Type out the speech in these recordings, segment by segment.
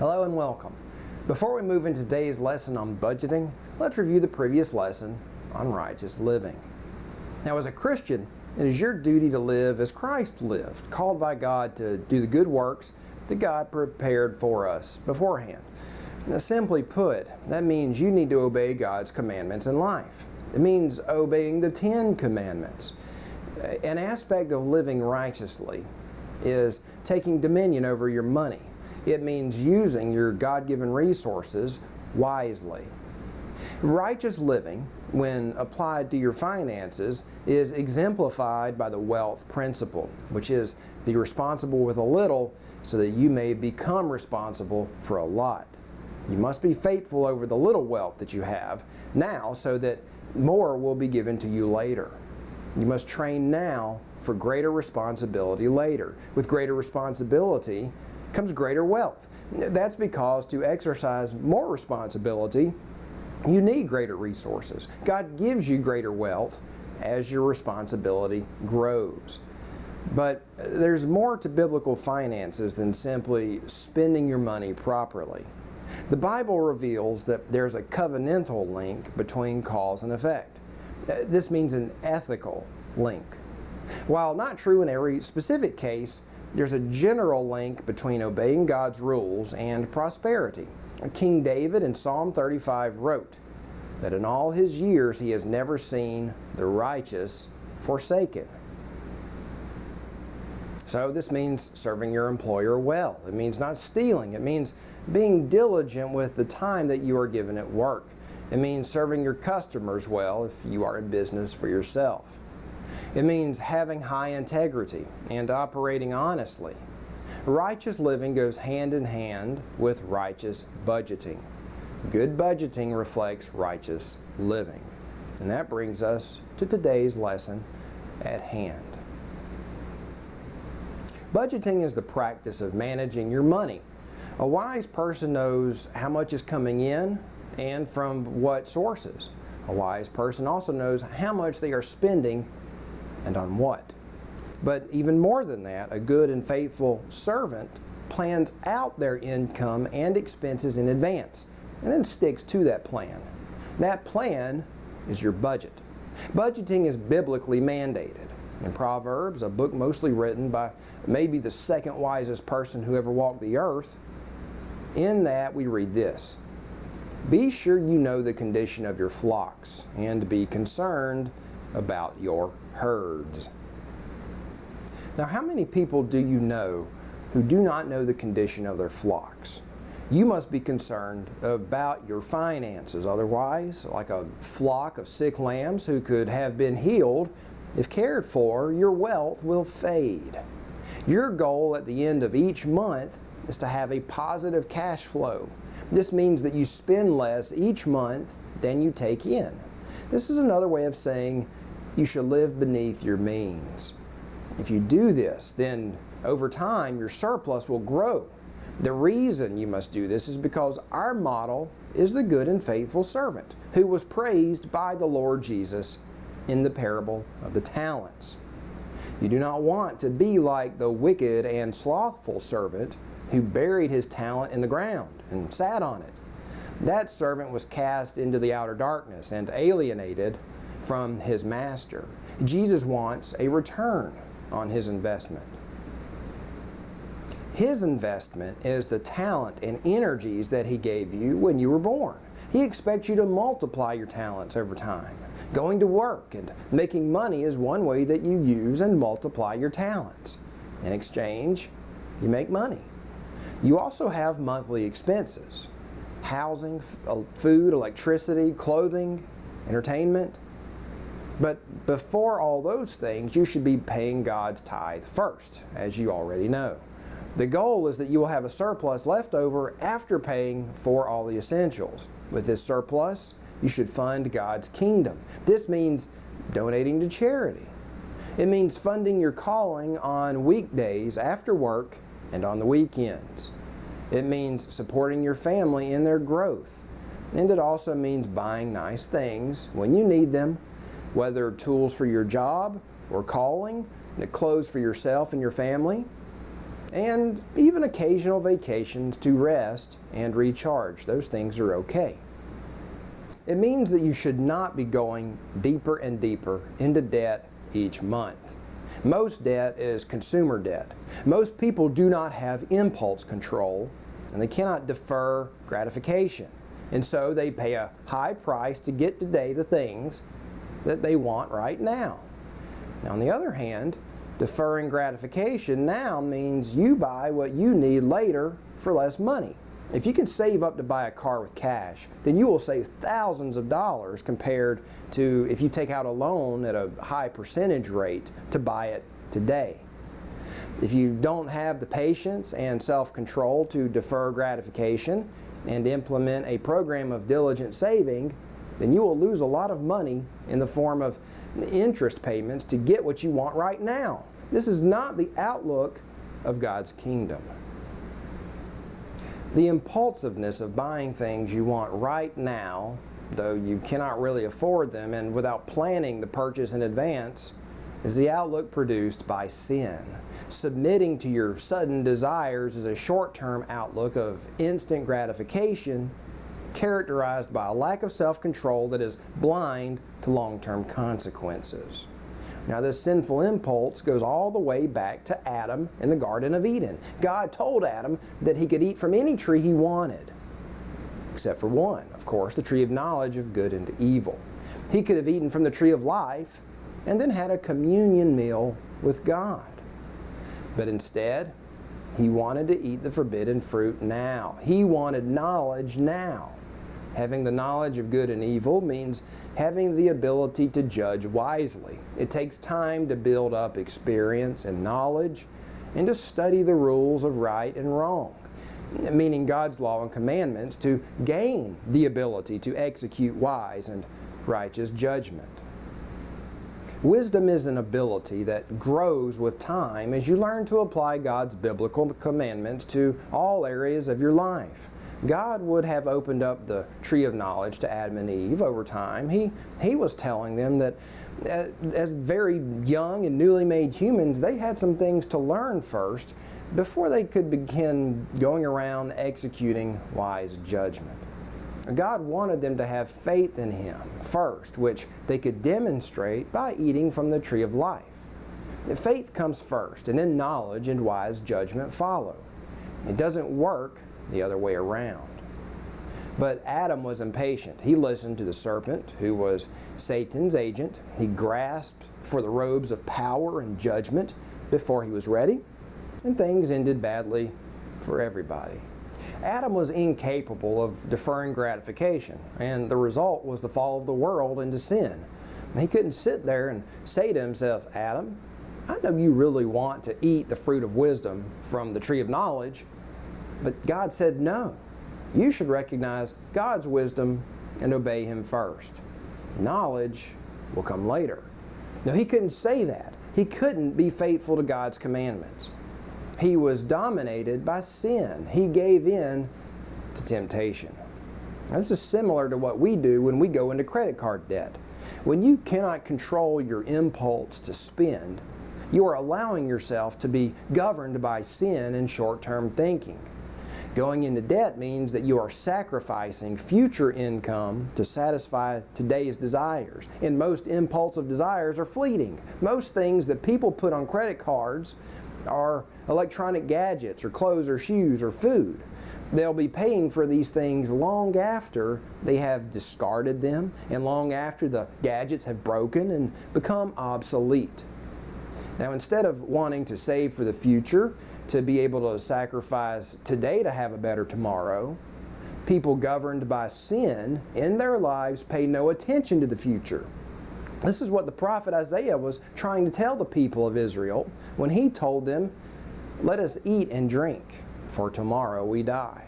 Hello and welcome. Before we move into today's lesson on budgeting, let's review the previous lesson on righteous living. Now, as a Christian, it is your duty to live as Christ lived, called by God to do the good works that God prepared for us beforehand. Now, simply put, that means you need to obey God's commandments in life. It means obeying the 10 commandments. An aspect of living righteously is taking dominion over your money. It means using your God-given resources wisely. Righteous living, when applied to your finances, is exemplified by the wealth principle, which is be responsible with a little so that you may become responsible for a lot. You must be faithful over the little wealth that you have now so that more will be given to you later. You must train now for greater responsibility later. With greater responsibility comes greater wealth. That's because to exercise more responsibility, you need greater resources. God gives you greater wealth as your responsibility grows. But there's more to biblical finances than simply spending your money properly. The Bible reveals that there's a covenantal link between cause and effect. This means an ethical link. While not true in every specific case, there's a general link between obeying God's rules and prosperity. King David in Psalm 35 wrote that in all his years he has never seen the righteous forsaken. So this means serving your employer well. It means not stealing. It means being diligent with the time that you are given at work. It means serving your customers well if you are in business for yourself. It means having high integrity and operating honestly. Righteous living goes hand in hand with righteous budgeting. Good budgeting reflects righteous living. And that brings us to today's lesson at hand. Budgeting is the practice of managing your money. A wise person knows how much is coming in and from what sources. A wise person also knows how much they are spending and on what. But even more than that, a good and faithful servant plans out their income and expenses in advance and then sticks to that plan. That plan is your budget. Budgeting is biblically mandated. In Proverbs, a book mostly written by maybe the second wisest person who ever walked the earth, in that we read this: "Be sure you know the condition of your flocks and be concerned about your herds." Now, how many people do you know who do not know the condition of their flocks? You must be concerned about your finances. Otherwise, like a flock of sick lambs who could have been healed, if cared for, your wealth will fade. Your goal at the end of each month is to have a positive cash flow. This means that you spend less each month than you take in. This is another way of saying you should live beneath your means. If you do this, then over time your surplus will grow. The reason you must do this is because our model is the good and faithful servant who was praised by the Lord Jesus in the parable of the talents. You do not want to be like the wicked and slothful servant who buried his talent in the ground and sat on it. That servant was cast into the outer darkness and alienated from his master. Jesus wants a return on his investment. His investment is the talent and energies that he gave you when you were born. He expects you to multiply your talents over time. Going to work and making money is one way that you use and multiply your talents. In exchange, you make money. You also have monthly expenses. housing, food, electricity, clothing, entertainment. But before all those things, you should be paying God's tithe first, as you already know. The goal is that you will have a surplus left over after paying for all the essentials. With this surplus, you should fund God's kingdom. This means donating to charity. It means funding your calling on weekdays after work and on the weekends. It means supporting your family in their growth. And it also means buying nice things when you need them, whether tools for your job or calling, the clothes for yourself and your family, and even occasional vacations to rest and recharge. Those things are okay. It means that you should not be going deeper and deeper into debt each month. Most debt is consumer debt. Most people do not have impulse control, and they cannot defer gratification. And so they pay a high price to get today the things that they want right now. Now, on the other hand, deferring gratification now means you buy what you need later for less money. If you can save up to buy a car with cash, then you will save thousands of dollars compared to if you take out a loan at a high percentage rate to buy it today. If you don't have the patience and self-control to defer gratification and implement a program of diligent saving, then you will lose a lot of money in the form of interest payments to get what you want right now. This is not the outlook of God's kingdom. The impulsiveness of buying things you want right now, though you cannot really afford them, and without planning the purchase in advance, is the outlook produced by sin. Submitting to your sudden desires is a short-term outlook of instant gratification characterized by a lack of self-control that is blind to long-term consequences. Now, this sinful impulse goes all the way back to Adam in the Garden of Eden. God told Adam that he could eat from any tree he wanted, except for one, of course, the tree of knowledge of good and evil. He could have eaten from the tree of life and then had a communion meal with God. But instead, he wanted to eat the forbidden fruit now. He wanted knowledge now. Having the knowledge of good and evil means having the ability to judge wisely. It takes time to build up experience and knowledge and to study the rules of right and wrong, meaning God's law and commandments, to gain the ability to execute wise and righteous judgment. Wisdom is an ability that grows with time as you learn to apply God's biblical commandments to all areas of your life. God would have opened up the tree of knowledge to Adam and Eve over time. He was telling them that as very young and newly made humans, they had some things to learn first before they could begin going around executing wise judgment. God wanted them to have faith in Him first, which they could demonstrate by eating from the tree of life. Faith comes first, and then knowledge and wise judgment follow. It doesn't work the other way around. But Adam was impatient. He listened to the serpent, who was Satan's agent. He grasped for the robes of power and judgment before he was ready, and things ended badly for everybody. Adam was incapable of deferring gratification, and the result was the fall of the world into sin. He couldn't sit there and say to himself, Adam, I know you really want to eat the fruit of wisdom from the tree of knowledge, but God said no. You should recognize God's wisdom and obey Him first. Knowledge will come later. Now, he couldn't say that. He couldn't be faithful to God's commandments. He was dominated by sin. He gave in to temptation. Now, this is similar to what we do when we go into credit card debt. When you cannot control your impulse to spend, you are allowing yourself to be governed by sin and short-term thinking. Going into debt means that you are sacrificing future income to satisfy today's desires. And most impulsive desires are fleeting. Most things that people put on credit cards are electronic gadgets or clothes or shoes or food. They'll be paying for these things long after they have discarded them and long after the gadgets have broken and become obsolete. Now, instead of wanting to save for the future, to be able to sacrifice today to have a better tomorrow, People governed by sin in their lives pay no attention to the future. This is what the prophet Isaiah was trying to tell the people of Israel when he told them, "Let us eat and drink, for tomorrow we die."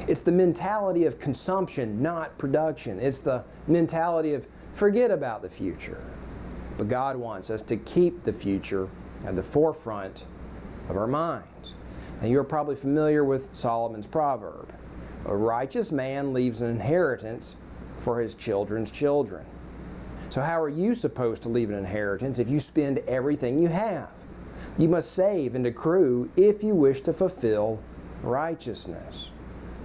It's the mentality of consumption, not production. It's the mentality of forget about the future. But God wants us to keep the future at the forefront of our minds. Now, you're probably familiar with Solomon's proverb. A righteous man leaves an inheritance for his children's children. So how are you supposed to leave an inheritance if you spend everything you have? You must save and accrue if you wish to fulfill righteousness.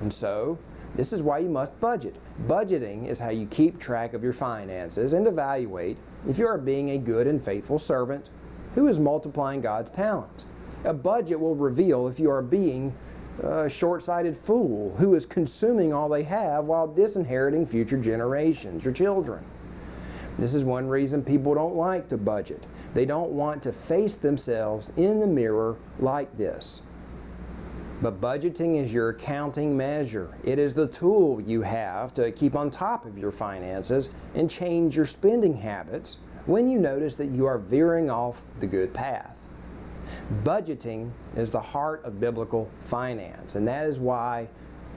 And so, this is why you must budget. Budgeting is how you keep track of your finances and evaluate if you are being a good and faithful servant who is multiplying God's talent. A budget will reveal if you are being a short-sighted fool who is consuming all they have while disinheriting future generations, your children. This is one reason people don't like to budget. They don't want to face themselves in the mirror like this. But budgeting is your accounting measure. It is the tool you have to keep on top of your finances and change your spending habits when you notice that you are veering off the good path. Budgeting is the heart of biblical finance, and that is why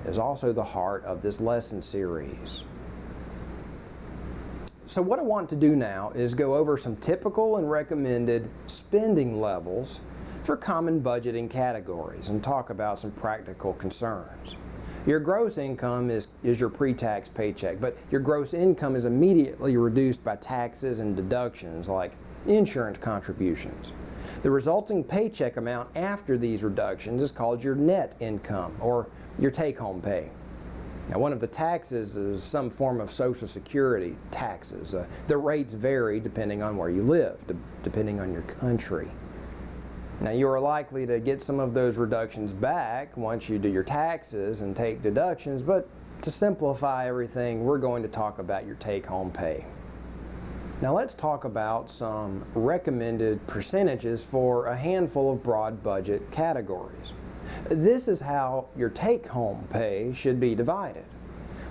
it is also the heart of this lesson series. So what I want to do now is go over some typical and recommended spending levels for common budgeting categories and talk about some practical concerns. Your gross income is your pre-tax paycheck, but your gross income is immediately reduced by taxes and deductions like insurance contributions. The resulting paycheck amount after these reductions is called your net income or your take-home pay. Now, one of the taxes is some form of Social Security taxes. The rates vary depending on where you live, depending on your country. Now, you are likely to get some of those reductions back once you do your taxes and take deductions, but to simplify everything, we're going to talk about your take-home pay. Now, let's talk about some recommended percentages for a handful of broad budget categories. This is how your take-home pay should be divided.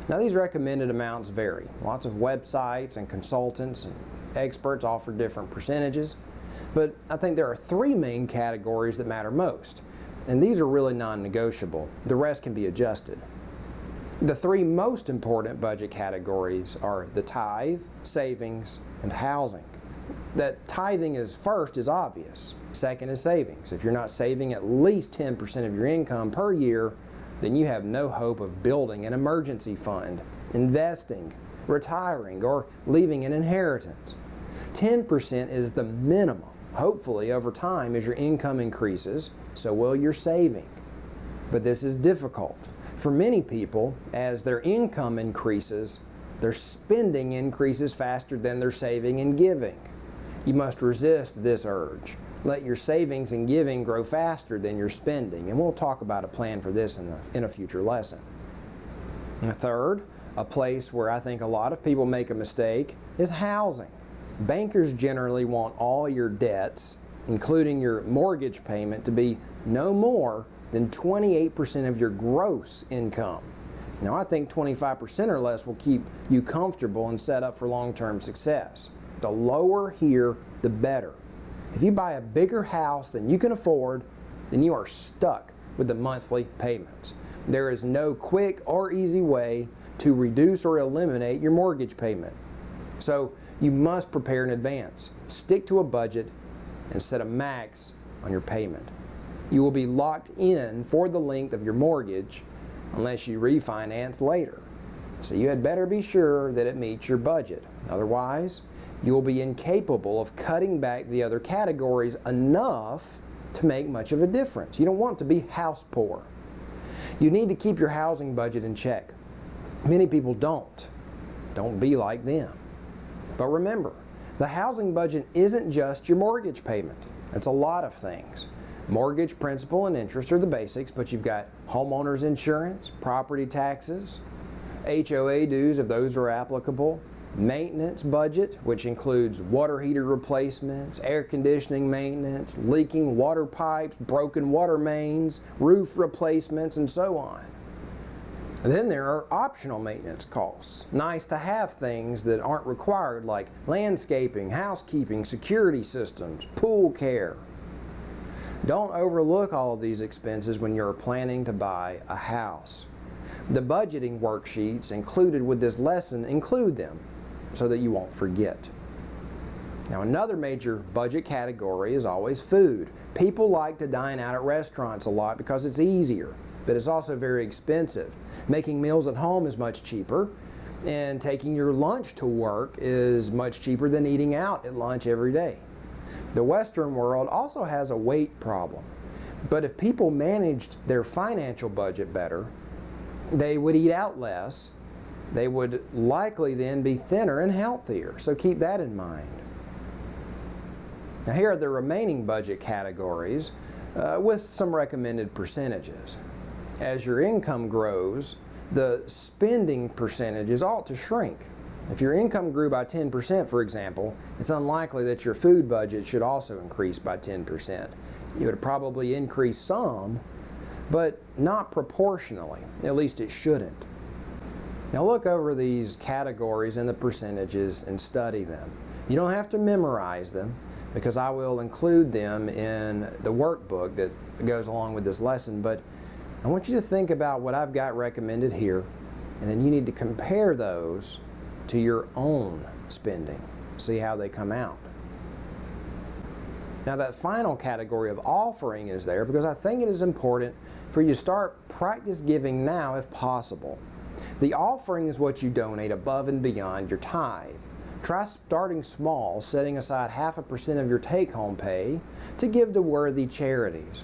Now, these recommended amounts vary. Lots of websites and consultants and experts offer different percentages, but I think there are three main categories that matter most, and these are really non-negotiable. The rest can be adjusted. The three most important budget categories are the tithe, savings, and housing. That tithing is first is obvious. Second is savings. If you're not saving at least 10% of your income per year, then you have no hope of building an emergency fund, investing, retiring, or leaving an inheritance. 10% is the minimum. Hopefully, over time, as your income increases, so will your saving. But this is difficult. For many people, as their income increases, their spending increases faster than their saving and giving. You must resist this urge. Let your savings and giving grow faster than your spending, and we'll talk about a plan for this in a future lesson. And third, a place where I think a lot of people make a mistake is housing. Bankers generally want all your debts, including your mortgage payment, to be no more than 28% of your gross income. Now, I think 25% or less will keep you comfortable and set up for long-term success. The lower here, the better. If you buy a bigger house than you can afford, then you are stuck with the monthly payments. There is no quick or easy way to reduce or eliminate your mortgage payment. So you must prepare in advance. Stick to a budget and set a max on your payment. You will be locked in for the length of your mortgage unless you refinance later. So you had better be sure that it meets your budget. Otherwise, you will be incapable of cutting back the other categories enough to make much of a difference. You don't want to be house poor. You need to keep your housing budget in check. Many people don't. Don't be like them. But remember, the housing budget isn't just your mortgage payment. It's a lot of things. Mortgage, principal, and interest are the basics, but you've got homeowners insurance, property taxes, HOA dues if those are applicable, maintenance budget, which includes water heater replacements, air conditioning maintenance, leaking water pipes, broken water mains, roof replacements, and so on. And then there are optional maintenance costs, nice to have things that aren't required, like landscaping, housekeeping, security systems, pool care. Don't overlook all of these expenses when you're planning to buy a house. The budgeting worksheets included with this lesson include them so that you won't forget. Now, another major budget category is always food. People like to dine out at restaurants a lot because it's easier, but it's also very expensive. Making meals at home is much cheaper, and taking your lunch to work is much cheaper than eating out at lunch every day. The Western world also has a weight problem, but if people managed their financial budget better, they would eat out less. They would likely then be thinner and healthier, so keep that in mind. Now, here are the remaining budget categories with some recommended percentages. As your income grows, the spending percentages ought to shrink. If your income grew by 10%, for example, it's unlikely that your food budget should also increase by 10%. You would probably increase some, but not proportionally. At least it shouldn't. Now look over these categories and the percentages and study them. You don't have to memorize them, because I will include them in the workbook that goes along with this lesson, but I want you to think about what I've got recommended here, and then you need to compare those to your own spending. See how they come out. Now, that final category of offering is there because I think it is important for you to start practice giving now if possible. The offering is what you donate above and beyond your tithe. Try starting small, setting aside 0.5% of your take-home pay to give to worthy charities.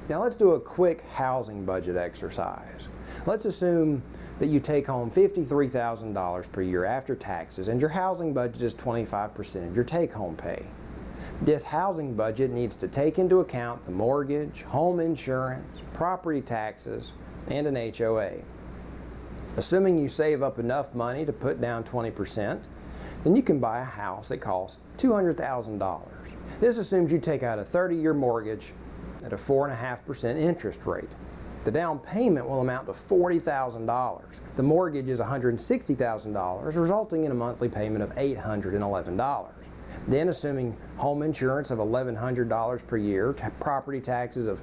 Now let's do a quick housing budget exercise. Let's assume that you take home $53,000 per year after taxes and your housing budget is 25% of your take-home pay. This housing budget needs to take into account the mortgage, home insurance, property taxes, and an HOA. Assuming you save up enough money to put down 20%, then you can buy a house that costs $200,000. This assumes you take out a 30-year mortgage at a 4.5% interest rate. The down payment will amount to $40,000. The mortgage is $160,000, resulting in a monthly payment of $811. Then, assuming home insurance of $1,100 per year, property taxes of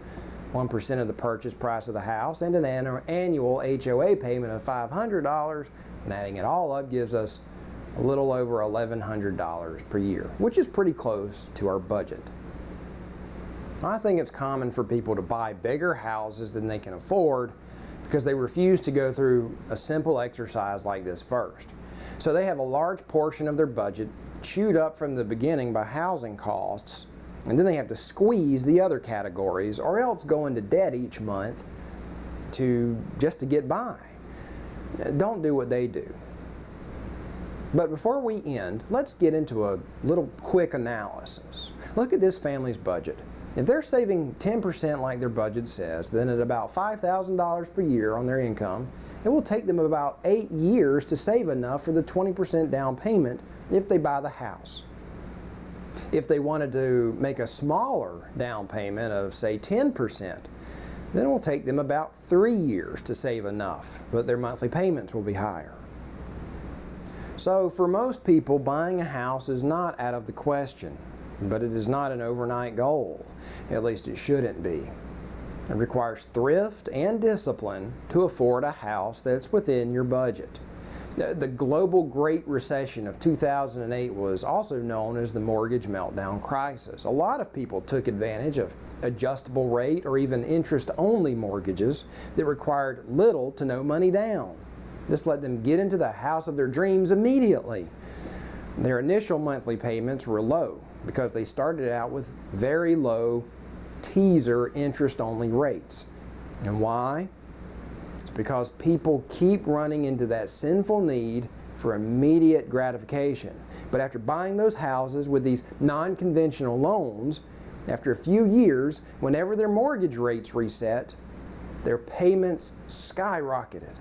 1% of the purchase price of the house, and an annual HOA payment of $500, and adding it all up gives us a little over $1,100 per year, which is pretty close to our budget. I think it's common for people to buy bigger houses than they can afford because they refuse to go through a simple exercise like this first. So they have a large portion of their budget chewed up from the beginning by housing costs, and then they have to squeeze the other categories or else go into debt each month just to get by. Don't do what they do. But before we end, let's get into a little quick analysis. Look at this family's budget. If they're saving 10% like their budget says, then at about $5,000 per year on their income, it will take them about 8 years to save enough for the 20% down payment if they buy the house. If they wanted to make a smaller down payment of, say, 10%, then it will take them about 3 years to save enough, but their monthly payments will be higher. So for most people, buying a house is not out of the question, but it is not an overnight goal. At least it shouldn't be. It requires thrift and discipline to afford a house that's within your budget. The global Great Recession of 2008 was also known as the mortgage meltdown crisis. A lot of people took advantage of adjustable rate or even interest-only mortgages that required little to no money down. This let them get into the house of their dreams immediately. Their initial monthly payments were low because they started out with very low teaser interest-only rates. And why? It's because people keep running into that sinful need for immediate gratification. But after buying those houses with these non-conventional loans, after a few years, whenever their mortgage rates reset, their payments skyrocketed.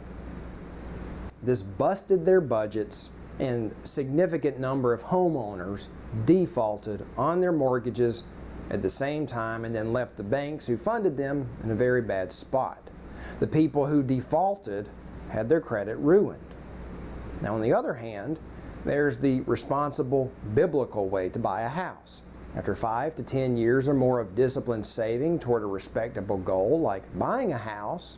This busted their budgets, and a significant number of homeowners defaulted on their mortgages at the same time and then left the banks who funded them in a very bad spot. The people who defaulted had their credit ruined. Now, on the other hand, there's the responsible biblical way to buy a house. After 5 to 10 years or more of disciplined saving toward a respectable goal like buying a house,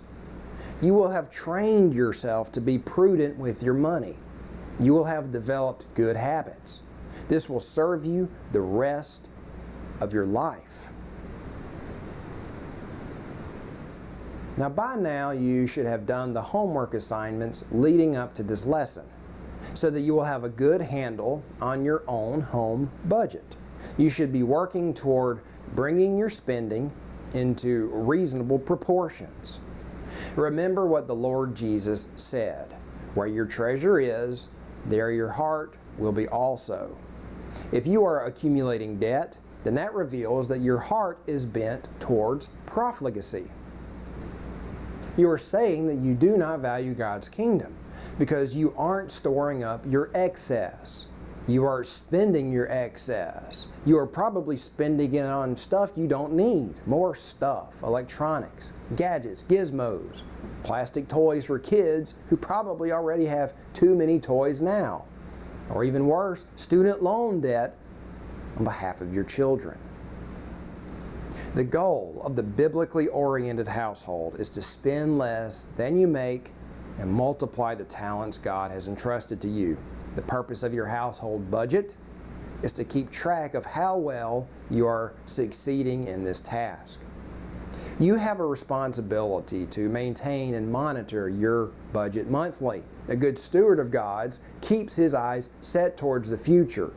you will have trained yourself to be prudent with your money. You will have developed good habits. This will serve you the rest of your life. Now, by now, you should have done the homework assignments leading up to this lesson so that you will have a good handle on your own home budget. You should be working toward bringing your spending into reasonable proportions. Remember what the Lord Jesus said, "Where your treasure is, there your heart will be also." If you are accumulating debt, then that reveals that your heart is bent towards profligacy. You are saying that you do not value God's kingdom because you aren't storing up your excess. You are spending your excess. You are probably spending it on stuff you don't need. More stuff, electronics, gadgets, gizmos, plastic toys for kids who probably already have too many toys now. Or even worse, student loan debt on behalf of your children. The goal of the biblically oriented household is to spend less than you make and multiply the talents God has entrusted to you. The purpose of your household budget is to keep track of how well you are succeeding in this task. You have a responsibility to maintain and monitor your budget monthly. A good steward of God's keeps his eyes set towards the future,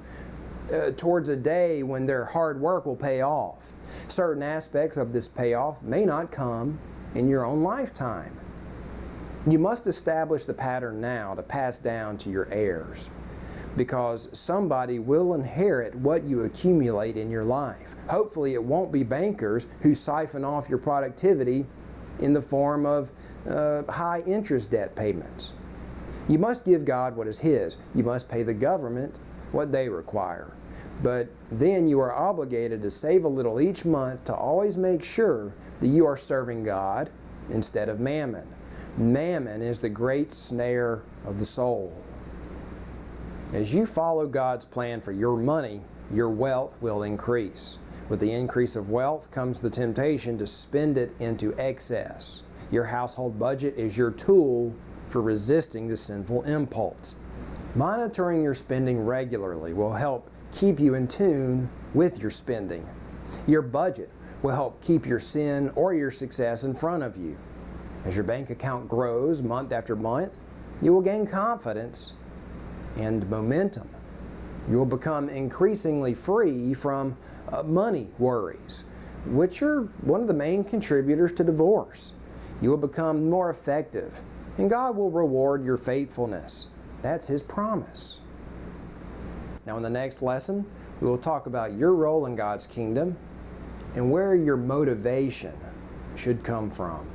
towards a day when their hard work will pay off. Certain aspects of this payoff may not come in your own lifetime. You must establish the pattern now to pass down to your heirs, because somebody will inherit what you accumulate in your life. Hopefully it won't be bankers who siphon off your productivity in the form of high interest debt payments. You must give God what is His. You must pay the government what they require. But then you are obligated to save a little each month to always make sure that you are serving God instead of mammon. Mammon is the great snare of the soul. As you follow God's plan for your money, your wealth will increase. With the increase of wealth comes the temptation to spend it into excess. Your household budget is your tool for resisting the sinful impulse. Monitoring your spending regularly will help keep you in tune with your spending. Your budget will help keep your sin or your success in front of you. As your bank account grows month after month, you will gain confidence and momentum. You will become increasingly free from money worries, which are one of the main contributors to divorce. You will become more effective, and God will reward your faithfulness. That's His promise. Now, in the next lesson, we will talk about your role in God's kingdom and where your motivation should come from.